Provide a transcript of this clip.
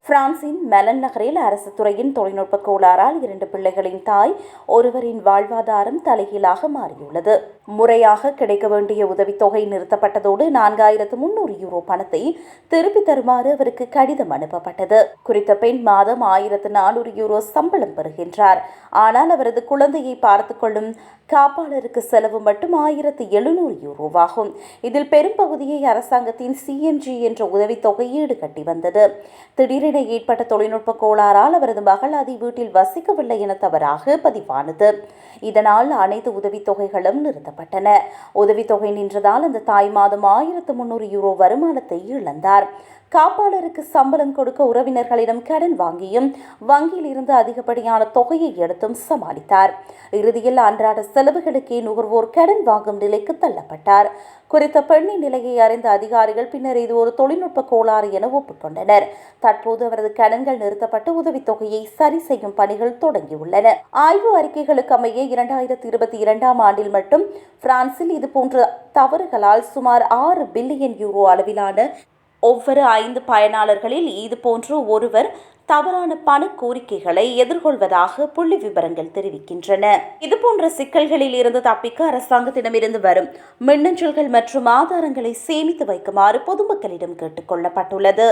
பிரான்சின் மெலன் நகரில் அரசு துறையின் தொழில்நுட்ப கோளாறால் 2 பிள்ளைகளின் தாய் ஒருவரின் வாழ்வாதாரம் தலைகீழாக மாறியுள்ளது. முறையாக கிடைக்க வேண்டிய உதவித்தொகை நிறுத்தப்பட்டதோடு 4300 யூரோ பணத்தை திருப்பி தருமாறு அவருக்கு கடிதம் அனுப்பப்பட்டது. குறித்த பெண் மாதம் 1400 யூரோ சம்பளம் பெறுகின்றார். ஆனால் அவரது குழந்தையை பார்த்துக் கொள்ளும் காப்பாளருக்கு செலவு மட்டும் 1700 யூரோவாகும். இதில் பெரும்பகுதியை அரசாங்கத்தின் CMG என்ற உதவித்தொகை ஈடுகட்டி வந்தது. திடீரென ஏற்பட்ட தொழில்நுட்ப கோளாறால் அவரது மகள் அதை வீட்டில் வசிக்கவில்லை என தவறாக பதிவானது. இதனால் அனைத்து உதவித்தொகைகளும் நிறுத்தப்பட்டன. உதவித்தொகை நின்றதால் அந்த தாய் மாதம் 1300 யூரோ வருமானத்தை இழந்தார். காப்பாளருக்கு சம்பளம் கொடுக்க உறவினர்களிடம் கடன் வாங்கியும் வங்கியில் இருந்து அதிகப்படியான தொகையை எடுத்தும் சமாளித்தார். இறுதியில் அன்றாட செலவுகளுக்கே நுகர்வோர் கடன் வாங்கும் நிலைக்கு தள்ளப்பட்டார். குறித்த பெண்ணின் நிலையை அறிந்த அதிகாரிகள் பின்னர் இது ஒரு தொழில்நுட்ப கோளாறு என ஒப்புக்கொண்டனர். தற்போது அவரது கடன்கள் நிறுத்தப்பட்டு உதவித்தொகையை சரி செய்யும் பணிகள் தொடங்கியுள்ளன. ஆய்வு அறிக்கைகளுக்கு அமைய 2022ஆம் ஆண்டில் மட்டும் பிரான்சில் இதுபோன்ற தவறுகளால் சுமார் 6 பில்லியன் யூரோ அளவிலான ஒவ்வொரு 5 பயனாளர்களில் இதுபோன்று ஒருவர் தவறான பண கோரிக்கைகளை எதிர்கொள்வதாக புள்ளி விவரங்கள் தெரிவிக்கின்றன. இதுபோன்ற சிக்கல்களில் இருந்து தப்பிக்க அரசாங்கத்திடமிருந்து வரும் மின்னஞ்சல்கள் மற்றும் ஆதாரங்களை சேமித்து வைக்குமாறு பொதுமக்களிடம் கேட்டுக் கொள்ளப்பட்டுள்ளது.